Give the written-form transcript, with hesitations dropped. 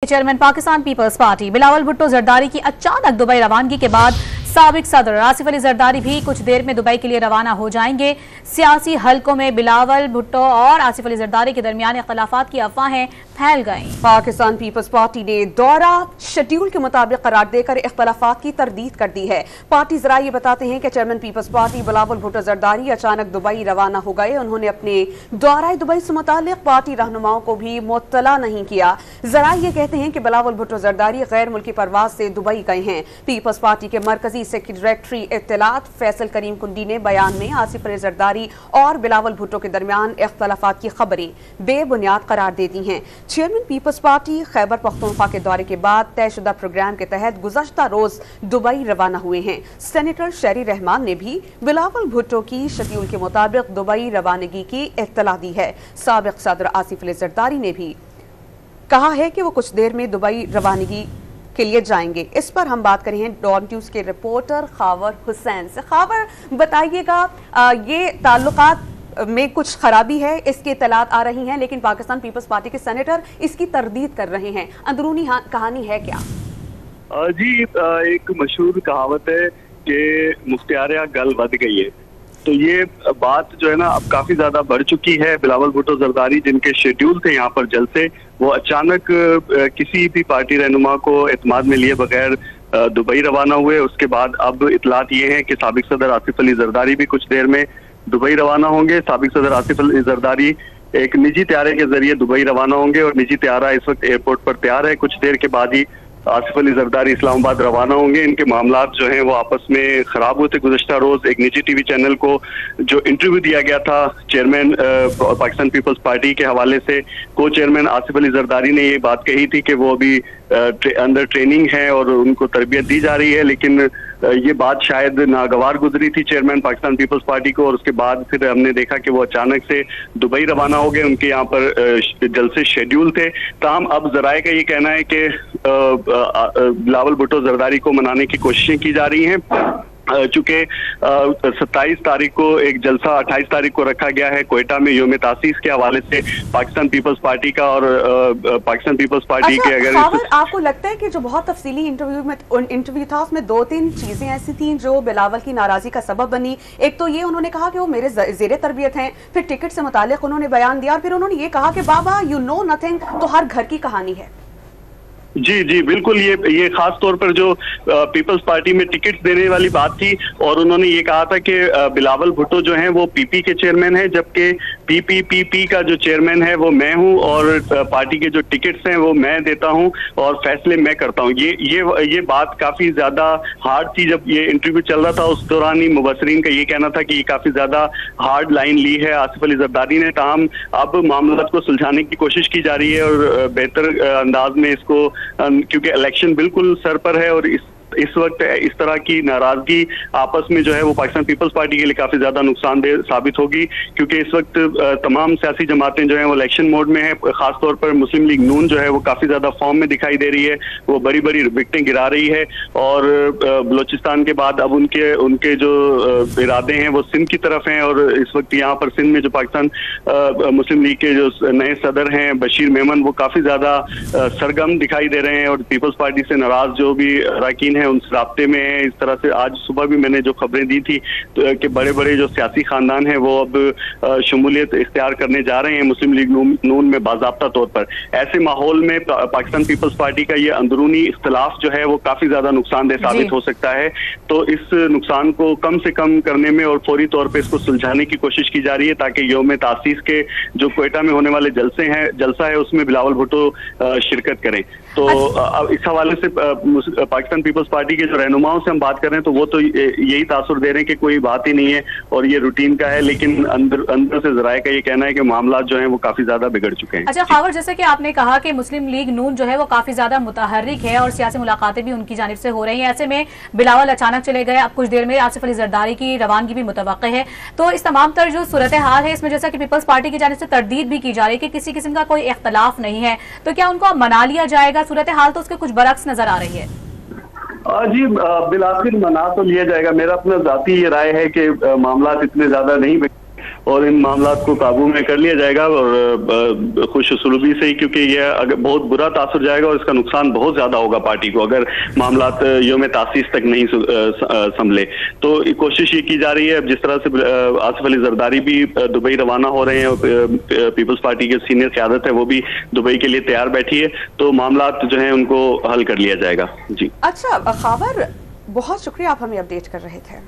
Chairman Pakistan Peoples Party Bilawal Bhutto Zardari की अचानक Dubai रवानगी के बाद साबिक सदर आसिफ अली जरदारी भी कुछ देर में दुबई के लिए रवाना हो जाएंगे। सियासी हलकों में बिलावल भुट्टो और आसिफ अली जरदारी के दरमियान इख्तलाफात की अफवाहें फैल गईं। पाकिस्तान पीपल्स पार्टी ने दौरा शेड्यूल के मुताबिक करार देकर इख्तलाफात की तरदीद कर दी है। पार्टी जरा ये बताते हैं कि चेयरमैन पीपल्स पार्टी बिलावल भुट्टो जरदारी अचानक दुबई रवाना हो गए। उन्होंने अपने दौरा दुबई से मुताल्लिक पार्टी रहनुमाओं को भी मुत्तला नहीं किया। जरा ये कहते हैं कि बिलावल भुट्टो जरदारी गैर मुल्की परवाज से दुबई गए हैं। पीपल्स पार्टी के मरकजी सेक्रेटरी इत्तलात फैसल करीम कुंडी ने बयान में आसिफ अली जरदारी और बिलावल भुट्टो के दरमियान इख्तलाफात की खबरें बेबुनियाद करार दे दी हैं। चेयरमैन पीपल्स पार्टी खैबर पख्तूनख्वा के दौरे के बाद तयशुदा प्रोग्राम के तहत गुज़श्ता रोज दुबई रवाना हुए हैं। सेनेटर शहरी रहमान ने भी बिलावल भुट्टो की शेड्यूल के मुताबिक दुबई रवानगी की इत्तला दी है। साबिक सदर आसिफ अली जरदारी ने भी कहा है कि वो कुछ देर में दुबई रवानगी के लिए जाएंगे। इस पर हम बात करें डॉन न्यूज़ के रिपोर्टर खावर हुसैन से। खावर, बताइएगा, ये ताल्लुकात में कुछ खराबी है, इसकी इत्तलात आ रही हैं, लेकिन पाकिस्तान पीपल्स पार्टी के सेनेटर इसकी तरदीद कर रहे हैं। अंदरूनी कहानी है क्या? जी, एक मशहूर कहावत है कि मुख्तियारिया गल बद गई है। तो ये बात जो है ना अब काफी ज्यादा बढ़ चुकी है। बिलावल भुट्टो जरदारी जिनके शेड्यूल थे यहाँ पर जलसे, वो अचानक किसी भी पार्टी रहनुमा को एतमाद में लिए बगैर दुबई रवाना हुए। उसके बाद अब इतलात ये है कि साबिक सदर आसिफ अली जरदारी भी कुछ देर में दुबई रवाना होंगे। साबिक सदर आसिफ अली जरदारी एक निजी त्यारे के जरिए दुबई रवाना होंगे और निजी त्यारा इस वक्त एयरपोर्ट पर तैयार है। कुछ देर के बाद ही आसिफ अली जरदारी इस्लामाबाद रवाना होंगे। इनके मामलात जो हैं वो आपस में खराब हुए थे। गुज़श्ता रोज एक निजी टीवी चैनल को जो इंटरव्यू दिया गया था चेयरमैन पाकिस्तान पीपल्स पार्टी के हवाले से, को चेयरमैन आसिफ अली जरदारी ने ये बात कही थी कि वो अभी अंडर ट्रेनिंग है और उनको तरबियत दी जा रही है, लेकिन ये बात शायद नागवार गुजरी थी चेयरमैन पाकिस्तान पीपल्स पार्टी को। और उसके बाद फिर हमने देखा कि वो अचानक से दुबई रवाना हो गए। उनके यहाँ पर जलसे शेड्यूल थे। ताहम अब जराए का ये कहना है कि बिलावल भुट्टो जरदारी को मनाने की कोशिशें की जा रही हैं। चूंकि 27 तारीख को एक जलसा 28 तारीख को रखा गया है कोयटा में योम तासीस के हवाले से पाकिस्तान पीपल्स पार्टी का, और पाकिस्तान पीपल्स पार्टी के अगर आपको लगता है कि जो बहुत तफसीली इंटरव्यू था उसमें 2-3 चीजें ऐसी थी जो बिलावल की नाराजगी का सबब बनी। एक तो ये उन्होंने कहा कि वो मेरे ज़ेरे तरबियत हैं, फिर टिकट से मुतालिक उन्होंने बयान दिया, और फिर उन्होंने ये कहा कि बाबा यू नो नथिंग, तो हर घर की कहानी है। जी जी बिल्कुल, ये खास तौर पर जो पीपल्स पार्टी में टिकट देने वाली बात थी, और उन्होंने ये कहा था कि बिलावल भुट्टो जो हैं वो पीपी के चेयरमैन हैं, जबकि पीपीपी का जो चेयरमैन है वो मैं हूं, और पार्टी के जो टिकट्स हैं वो मैं देता हूं और फैसले मैं करता हूं। ये बात काफी ज्यादा हार्ड थी। जब ये इंटरव्यू चल रहा था उस दौरान ही मुबसरीन का ये कहना था कि ये काफी ज्यादा हार्ड लाइन ली है आसिफ अली जरदारी ने। ताहम अब मामला को सुलझाने की कोशिश की जा रही है और बेहतर अंदाज में इसको, क्योंकि इलेक्शन बिल्कुल सर पर है और इस वक्त इस तरह की नाराजगी आपस में जो है वो पाकिस्तान पीपल्स पार्टी के लिए काफी ज्यादा नुकसानदेह साबित होगी, क्योंकि इस वक्त तमाम सियासी जमातें जो हैं वो इलेक्शन मोड में है। खासतौर पर मुस्लिम लीग नून जो है वो काफी ज्यादा फॉर्म में दिखाई दे रही है, वो बड़ी बड़ी विकटें गिरा रही है, और बलोचिस्तान के बाद अब उनके जो इरादे हैं वो सिंध की तरफ हैं। और इस वक्त यहाँ पर सिंध में जो पाकिस्तान मुस्लिम लीग के जो नए सदर हैं बशीर मेमन, वो काफी ज्यादा सरगर्म दिखाई दे रहे हैं और पीपल्स पार्टी से नाराज जो भी अरकान हैं उन राब्ते में है। इस तरह से आज सुबह भी मैंने जो खबरें दी थी कि बड़े बड़े जो सियासी खानदान हैं वो अब शमूलियत इख्तियार करने जा रहे हैं मुस्लिम लीग नून में बाज़ाब्ता तौर पर। ऐसे माहौल में पाकिस्तान पीपल्स पार्टी का ये अंदरूनी इख्तलाफ जो है वो काफी ज्यादा नुकसानदेह साबित हो सकता है। तो इस नुकसान को कम से कम करने में और फौरी तौर पर इसको सुलझाने की कोशिश की जा रही है, ताकि योम तासीस के जो कोयटा में होने वाले जलसा है उसमें बिलावल भुट्टो शिरकत करें। तो इस हवाले से पाकिस्तान पीपल्स पार्टी के जो रहनुमाओं से हम बात कर रहे हैं तो वो तो यही तासुर दे रहे हैं कि कोई बात ही नहीं है और ये रूटीन का है, लेकिन अंदर से जराए का ये कहना है कि मामला जो हैं वो काफी ज्यादा बिगड़ चुके हैं। अच्छा खावर, जैसे कि आपने कहा कि मुस्लिम लीग नून जो है वो काफी ज्यादा मुतहर्रिक है और सियासी मुलाकातें भी उनकी जानिब से हो रही हैं, ऐसे में बिलावल अचानक चले गए, अब कुछ देर में आसिफ अली जरदारी की रवानगी भी मुतवक्किल है। तो इस तमाम तर जो सूरत हाल है इसमें जैसा कि पीपल्स पार्टी की जानिब से तरदीद भी की जा रही है कि किसी किस्म का कोई इख्तलाफ नहीं है, तो क्या उनको मना लिया जाएगा? सूरत हाल तो उसके कुछ बरक्स नजर आ रही है। जी बिलाखिर मना तो लिया जाएगा। मेरा अपना जाती ये राय है कि मामला इतने ज्यादा नहीं और इन मामला को काबू में कर लिया जाएगा और खुश उसलूबी से ही, क्योंकि यह अगर बहुत बुरा तासुर जाएगा और इसका नुकसान बहुत ज्यादा होगा पार्टी को अगर मामला योम तासीस तक नहीं संभले। तो कोशिश ये की जा रही है, जिस तरह से आसिफ अली जरदारी भी दुबई रवाना हो रहे हैं और पीपल्स पार्टी के सीनियर क़यादत है वो भी दुबई के लिए तैयार बैठी है, तो मामला जो है उनको हल कर लिया जाएगा। जी अच्छा खबर, बहुत शुक्रिया, आप हमें अपडेट कर रहे थे।